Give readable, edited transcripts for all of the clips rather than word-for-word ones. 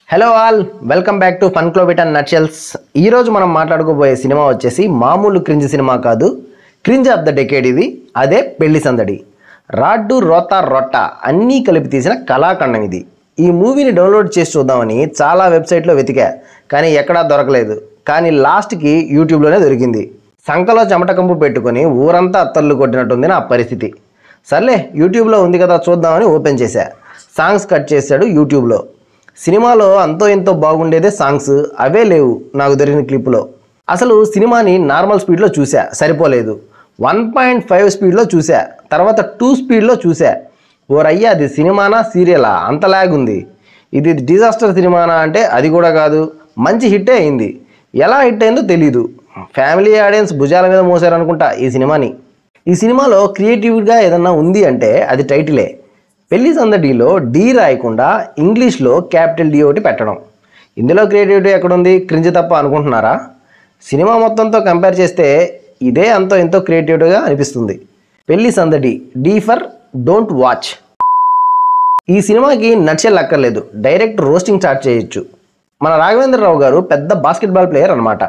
Hello all, welcome back to fun క్లోబిట్ and nutshells. ఈరోజు మనం మాట్లాడుకోబోయే సినిమా వచ్చేసి మామూలు క్రింజ్ సినిమా కాదు, క్రింజ్ ఆఫ్ ద డెకేడ్. ఇది అదే పెళ్లి సందడి. రాడ్డు రోతా రొట్ట అన్నీ కలిపి తీసిన కళాఖండం ఇది. ఈ మూవీని డౌన్లోడ్ చేసి చూద్దామని చాలా వెబ్సైట్లో వెతికా, కానీ ఎక్కడా దొరకలేదు. కానీ లాస్ట్కి యూట్యూబ్లోనే దొరికింది. సంకలో చెమటకంపు పెట్టుకొని ఊరంతా అత్తర్లు కొట్టినట్టుంది నా పరిస్థితి. సర్లే, యూట్యూబ్లో ఉంది కదా చూద్దామని ఓపెన్ చేశా. సాంగ్స్ కట్ చేశాడు యూట్యూబ్లో. సినిమాలో అంతో ఎంతో బాగుండేదే సాంగ్స్, అవే లేవు నాకు దొరికిన క్లిప్లో. అసలు సినిమాని నార్మల్ స్పీడ్లో చూసా, సరిపోలేదు. 1.5 స్పీడ్లో చూసా, తర్వాత 2 స్పీడ్లో చూసా. ఓరయ్యా, అది సినిమానా సీరియలా? అంత లాగ్ ఉంది. ఇది డిజాస్టర్ సినిమానా అంటే అది కూడా కాదు. మంచి హిట్టే అయింది. ఎలా హిట్ అయిందో తెలీదు. ఫ్యామిలీ ఆడియన్స్ భుజాల మీద మోసారనుకుంటా ఈ సినిమాని. ఈ సినిమాలో క్రియేటివ్గా ఏదన్నా ఉంది అంటే అది టైటిలే. పెళ్లి సందడిలో డి రాయకుండా ఇంగ్లీష్లో క్యాపిటల్ డి ఒకటి పెట్టడం. ఇందులో క్రియేటివిటీ ఎక్కడుంది? క్రింజ్ తప్ప అనుకుంటున్నారా? సినిమా మొత్తంతో కంపేర్ చేస్తే ఇదే అంతో ఎంతో క్రియేటివ్గా అనిపిస్తుంది. పెళ్లి సందడి, డి ఫర్ డోంట్ వాచ్. ఈ సినిమాకి నట్షెల్ అక్కర్లేదు, డైరెక్ట్ రోస్టింగ్ స్టార్ట్ చేయొచ్చు. మన రాఘవేంద్రరావు గారు పెద్ద బాస్కెట్బాల్ ప్లేయర్ అనమాట.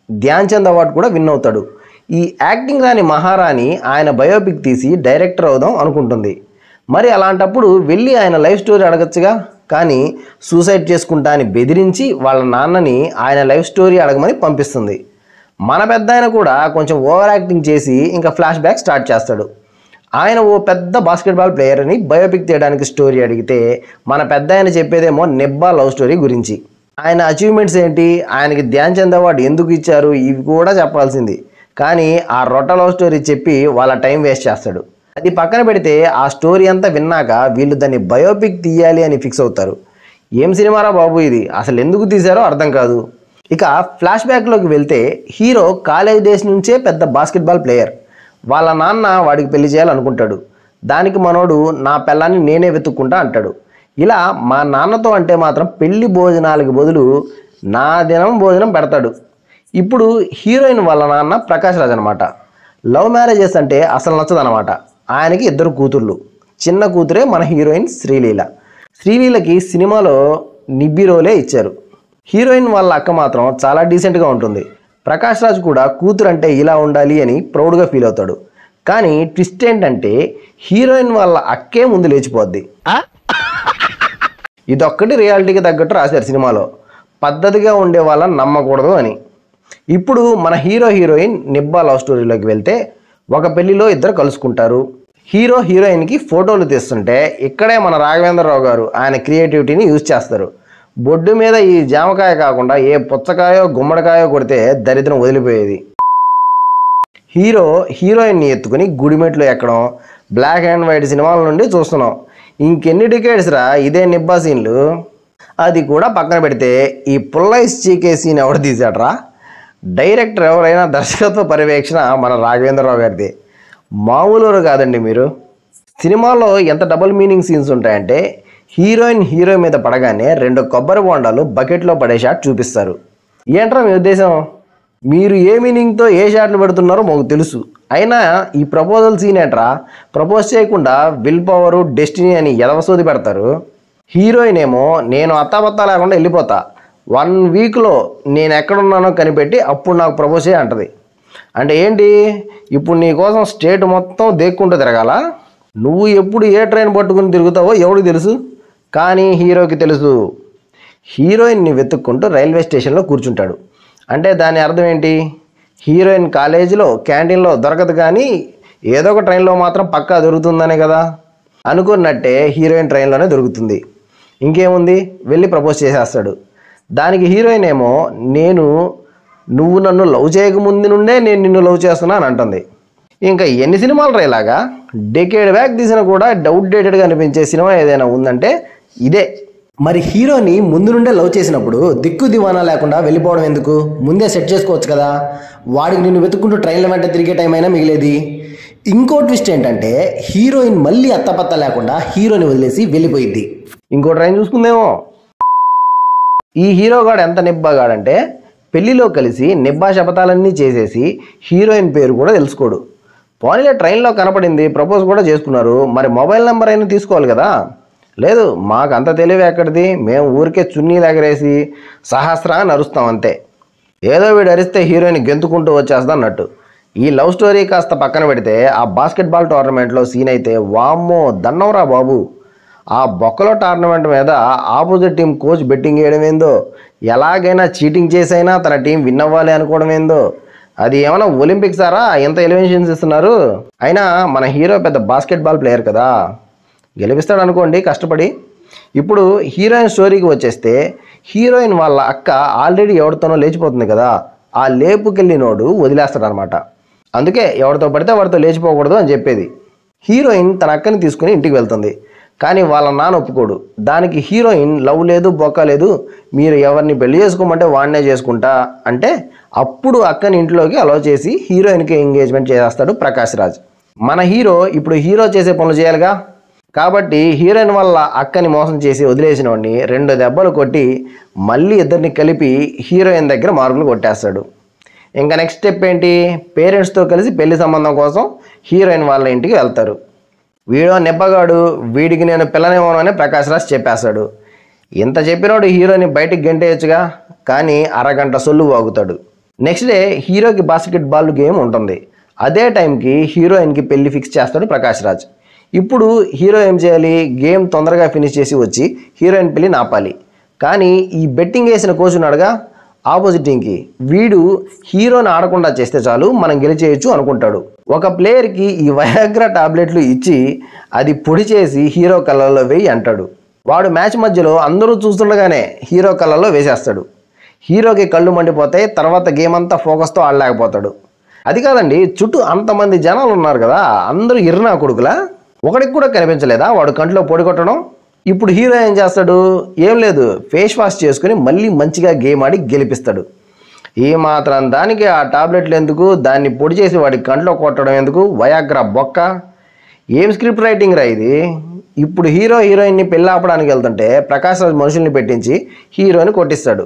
ధ్యాన్ చంద్ అవార్డు కూడా విన్ అవుతాడు. ఈ యాక్టింగ్ రాని మహారాణి ఆయన బయోపిక్ తీసి డైరెక్టర్ అవుదాం అనుకుంటుంది. మరి అలాంటప్పుడు వెళ్ళి ఆయన లైఫ్ స్టోరీ అడగచ్చుగా. కానీ సూసైడ్ చేసుకుంటా అని బెదిరించి వాళ్ళ నాన్నని ఆయన లైఫ్ స్టోరీ అడగమని పంపిస్తుంది. మన పెద్ద ఆయన కూడా కొంచెం ఓవర్ యాక్టింగ్ చేసి ఇంకా ఫ్లాష్ బ్యాక్ స్టార్ట్ చేస్తాడు. ఆయన ఓ పెద్ద బాస్కెట్బాల్ ప్లేయర్ అని బయోపిక్ తీయడానికి స్టోరీ అడిగితే మన పెద్ద ఆయన చెప్పేదేమో నిబ్బా లవ్ స్టోరీ గురించి. ఆయన అచీవ్మెంట్స్ ఏంటి, ఆయనకి ధ్యాన్ చంద్ అవార్డు ఎందుకు ఇచ్చారు, ఇవి కూడా చెప్పాల్సింది. కానీ ఆ రొట్ట లవ్ స్టోరీ చెప్పి వాళ్ళ టైం వేస్ట్ చేస్తాడు. అది పక్కన పెడితే ఆ స్టోరీ అంతా విన్నాక వీళ్ళు దాన్ని బయోపిక్ తీయాలి అని ఫిక్స్ అవుతారు. ఏం సినిమారా బాబు ఇది, అసలు ఎందుకు తీశారో అర్థం కాదు. ఇక ఫ్లాష్ బ్యాక్లోకి వెళ్తే హీరో కాలేజ్ డేస్ నుంచే పెద్ద బాస్కెట్బాల్ ప్లేయర్. వాళ్ళ నాన్న వాడికి పెళ్లి చేయాలనుకుంటాడు. దానికి మనోడు నా పిల్లాన్ని నేనే వెతుక్కుంటా అంటాడు. ఇలా మా నాన్నతో అంటే మాత్రం పెళ్లి భోజనాలకి బదులు నా దినం భోజనం పెడతాడు. ఇప్పుడు హీరోయిన్ వాళ్ళ నాన్న ప్రకాష్ రాజ్ అనమాట. లవ్ మ్యారేజెస్ అంటే అసలు నచ్చదనమాట. ఆయనకి 2 కూతుర్లు. చిన్న కూతురే మన హీరోయిన్ శ్రీలీల. శ్రీలీలకి సినిమాలో నిబ్బి రోలే ఇచ్చారు. హీరోయిన్ వాళ్ళ అక్క మాత్రం చాలా డీసెంట్గా ఉంటుంది. ప్రకాష్ రాజ్ కూడా కూతురు అంటే ఇలా ఉండాలి అని ప్రౌడ్గా ఫీల్ అవుతాడు. కానీ ట్విస్ట్ ఏంటంటే హీరోయిన్ వాళ్ళ అక్కే ముందు లేచిపోద్ది. ఇదొక్కటి రియాలిటీకి తగ్గట్టు రాశారు సినిమాలో. పద్ధతిగా ఉండే వాళ్ళని నమ్మకూడదు అని. ఇప్పుడు మన హీరోయిన్ నిబ్బా లవ్ స్టోరీలోకి వెళ్తే ఒక పెళ్లిలో 2 కలుసుకుంటారు. హీరో హీరోయిన్కి ఫోటోలు తీస్తుంటే ఇక్కడే మన రాఘవేంద్రరావు గారు ఆయన క్రియేటివిటీని యూజ్ చేస్తారు. బొడ్డు మీద ఈ జామకాయ కాకుండా ఏ పుచ్చకాయో గుమ్మడికాయో కొడితే దరిద్రం వదిలిపోయేది. హీరో హీరోయిన్ని ఎత్తుకుని గుడిమెట్లు ఎక్కడం బ్లాక్ అండ్ వైట్ సినిమాల నుండి చూస్తున్నాం. ఇంకెన్ని డికేడ్స్ రా ఇదే నిబ్బా సీన్లు. అది కూడా పక్కన పెడితే ఈ పుల్లైస్ చీకే సీన్ ఎవడు తీసాడ్రా? డైరెక్టర్ ఎవరైనా దర్శకత్వ పర్యవేక్షణ మన రాఘవేంద్రరావు గారిది. మామూలు కాదండి మీరు. సినిమాలో ఎంత డబుల్ మీనింగ్ సీన్స్ ఉంటాయంటే హీరో మీద పడగానే 2 కొబ్బరి బొండాలు బకెట్లో పడే షాట్ చూపిస్తారు. ఏంట్రా మీ ఉద్దేశం? మీరు ఏ మీనింగ్తో ఏ షాట్లు పెడుతున్నారో మాకు తెలుసు. అయినా ఈ ప్రపోజల్ సీన్ ఏంట్రా? ప్రపోజ్ చేయకుండా విల్ పవరు డెస్టినీ అని ఎదవసోది పెడతారు. హీరోయిన్ ఏమో నేను అత్తాపత్తా లేకుండా వెళ్ళిపోతా, 1 వీక్లో నేను ఎక్కడున్నానో కనిపెట్టి అప్పుడు నాకు ప్రపోజ్ చేయ అంటది. అంటే ఏంటి, ఇప్పుడు నీ కోసం స్టేట్ మొత్తం దేక్కుంటూ తిరగాల? నువ్వు ఎప్పుడు ఏ ట్రైన్ పట్టుకుని తిరుగుతావో ఎవరికి తెలుసు, కానీ హీరోకి తెలుసు. హీరోయిన్ని వెతుక్కుంటూ రైల్వే స్టేషన్లో కూర్చుంటాడు. అంటే దాని అర్థం ఏంటి? హీరోయిన్ కాలేజీలో క్యాంటీన్లో దొరకదు, కానీ ఏదో ఒక ట్రైన్లో మాత్రం పక్కా దొరుకుతుందనే కదా. అనుకున్నట్టే హీరోయిన్ ట్రైన్లోనే దొరుకుతుంది. ఇంకేముంది, వెళ్ళి ప్రపోజ్ చేసేస్తాడు. దానికి హీరోయిన్ ఏమో నువ్వు నన్ను లవ్ చేయకముందు నుండే నేను నిన్ను లవ్ చేస్తున్నా అని అంటుంది. ఇంకా ఎన్ని సినిమాలు రేలాగా డెకేడ్ బ్యాక్ తీసిన కూడా డౌట్ డేటెడ్గా అనిపించే సినిమా ఏదైనా ఉందంటే ఇదే. మరి హీరోని ముందు నుండే లవ్ చేసినప్పుడు దిక్కు దివానా లేకుండా వెళ్ళిపోవడం ఎందుకు? ముందే సెట్ చేసుకోవచ్చు కదా. వాడికి నిన్ను వెతుక్కుంటూ ట్రైన్ల వెంట తిరిగే టైం అయినా మిగిలేది. ఇంకో ట్విస్ట్ ఏంటంటే హీరోయిన్ మళ్ళీ అత్తపత్త లేకుండా హీరోని వదిలేసి వెళ్ళిపోయిద్ది. ఇంకో ట్రైన్ చూసుకుందేమో. ఈ హీరోగాడు ఎంత నిబ్బాగాడంటే పెళ్లిలో కలిసి నిబ్బా శపథాలన్నీ చేసేసి హీరోయిన్ పేరు కూడా తెలుసుకోడు. పోనీలే ట్రైన్లో కనపడింది, ప్రపోజ్ కూడా చేసుకున్నారు, మరి మొబైల్ నెంబర్ అయినా తీసుకోవాలి కదా. లేదు, మాకు అంత తెలివి ఎక్కడిది, మేము ఊరికే చున్నీలు ఎగరేసి సహస్రాన్ని అరుస్తాం అంతే. ఏదో వీడు అరిస్తే హీరోయిన్ గెంతుకుంటూ వచ్చేస్తా అన్నట్టు. ఈ లవ్ స్టోరీ కాస్త పక్కన పెడితే ఆ బాస్కెట్బాల్ టోర్నమెంట్లో సీన్ అయితే వామ్మో దండంరా బాబు. ఆ బొక్కలో టోర్నమెంట్ మీద ఆపోజిట్ టీం కోచ్ బెట్టింగ్ వేయడం ఏందో, ఎలాగైనా చీటింగ్ చేసైనా తన టీం విన్ అవ్వాలి అనుకోవడం ఏందో. అది ఏమైనా ఒలింపిక్స్ సారా ఎంత ఎలివేషన్స్ ఇస్తున్నారు. అయినా మన హీరో పెద్ద బాస్కెట్బాల్ ప్లేయర్ కదా, గెలిపిస్తాడు అనుకోండి కష్టపడి. ఇప్పుడు హీరోయిన్ స్టోరీకి వచ్చేస్తే హీరోయిన్ వాళ్ళ అక్క ఆల్రెడీ ఎవరితోనో లేచిపోతుంది కదా, ఆ లేపుకెళ్ళినోడు వదిలేస్తాడు అనమాట. అందుకే ఎవరితో పడితే వాడితో లేచిపోకూడదు అని చెప్పేది. హీరోయిన్ తన అక్కని తీసుకుని ఇంటికి వెళ్తుంది, కానీ వాళ్ళ నాన్న ఒప్పుకోడు. దానికి హీరోయిన్ లవ్ లేదు బొక్క లేదు, మీరు ఎవరిని పెళ్లి చేసుకోమంటే వాడినే చేసుకుంటా అంటే అప్పుడు అక్కని ఇంట్లోకి అలౌ చేసి హీరోయిన్కి ఎంగేజ్మెంట్ చేసేస్తాడు ప్రకాష్ రాజ్. మన హీరో ఇప్పుడు హీరో చేసే పనులు చేయాలిగా, కాబట్టి హీరోయిన్ వల్ల అక్కని మోసం చేసి వదిలేసిన వాడిని 2 దెబ్బలు కొట్టి మళ్ళీ ఇద్దరిని కలిపి హీరోయిన్ దగ్గర మార్కులు కొట్టేస్తాడు. ఇంకా నెక్స్ట్ స్టెప్ ఏంటి, పేరెంట్స్తో కలిసి పెళ్లి సంబంధం కోసం హీరోయిన్ వాళ్ళ ఇంటికి వెళ్తారు. వీడో నెబ్బగాడు, వీడికి నేను పిల్లనేమోనో అని ప్రకాష్ రాజ్ చెప్పేస్తాడు. ఇంత చెప్పినోడు హీరోని బయటికి గెంటేయచ్చుగా, కానీ అరగంట సొల్లు వాగుతాడు. నెక్స్ట్ డే హీరోకి బాస్కెట్బాల్ గేమ్ ఉంటుంది. అదే టైంకి హీరోయిన్కి పెళ్లి ఫిక్స్ చేస్తాడు ప్రకాష్ రాజ్. ఇప్పుడు హీరో ఏం చేయాలి, గేమ్ తొందరగా ఫినిష్ చేసి వచ్చి హీరోయిన్ పెళ్లి నాపాలి. కానీ ఈ బెట్టింగ్ వేసిన కోచ్ ఉన్నాడుగా ఆపోజిట్ టీంకి, వీడు హీరోని ఆడకుండా చేస్తే చాలు మనం గెలిచేయచ్చు అనుకుంటాడు. ఒక ప్లేయర్కి ఈ వయాగ్రా టాబ్లెట్లు ఇచ్చి అది పొడి చేసి హీరో కళ్ళల్లో వేయి అంటాడు. వాడు మ్యాచ్ మధ్యలో అందరూ చూస్తుండగానే హీరో కళ్ళల్లో వేసేస్తాడు. హీరోకి కళ్ళు మండిపోతాయి. తర్వాత గేమ్ అంతా ఫోకస్తో ఆడలేకపోతాడు. అది కాదండి, చుట్టూ అంతమంది జనాలు ఉన్నారు కదా, అందరూ ఇర్నా కొడుకులా, ఒకడికి కూడా కనిపించలేదా వాడు కంట్లో పొడి కొట్టడం. ఇప్పుడు హీరో ఏం చేస్తాడు, ఏం లేదు ఫేస్ వాష్ చేసుకుని మళ్ళీ మంచిగా గేమ్ ఆడి గెలిపిస్తాడు. ఈ మాత్రం దానికి ఆ టాబ్లెట్లు ఎందుకు, దాన్ని పొడి చేసి వాడి కంట్లో కొట్టడం ఎందుకు, వయాగ్రా బొక్క. ఏం స్క్రిప్ట్ రైటింగ్ రా ఇది. ఇప్పుడు హీరో హీరోయిన్ని పెళ్ళి ఆపడానికి వెళ్తుంటే ప్రకాష్ రాజ్ మనుషుల్ని పెట్టించి హీరోని కొట్టిస్తాడు.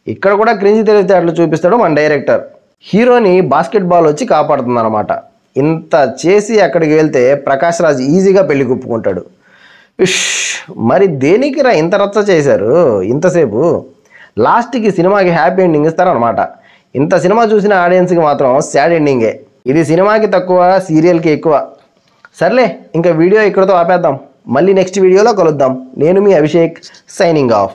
ఇక్కడ కూడా క్రింజ్ తెలివితేటలు చూపిస్తాడు మన డైరెక్టర్. హీరోని బాస్కెట్బాల్ వచ్చి కాపాడుతుంది అనమాట. ఇంత చేసి అక్కడికి వెళ్తే ప్రకాష్ రాజ్ ఈజీగా పెళ్లి కుప్పుకుంటాడు. మరి దేనికి రా ఇంత రచ్చ చేశారు ఇంతసేపు. లాస్ట్కి సినిమాకి హ్యాపీ ఎండింగ్ ఇస్తారనమాట. ఇంత సినిమా చూసిన ఆడియన్స్కి మాత్రం సాడ్ ఎండింగే. ఇది సినిమాకి తక్కువ, సీరియల్కి ఎక్కువ. సర్లే, ఇంకా వీడియో ఇక్కడితో ఆపేద్దాం. మళ్ళీ నెక్స్ట్ వీడియోలో కలుద్దాం. నేను మీ అభిషేక్, సైనింగ్ ఆఫ్.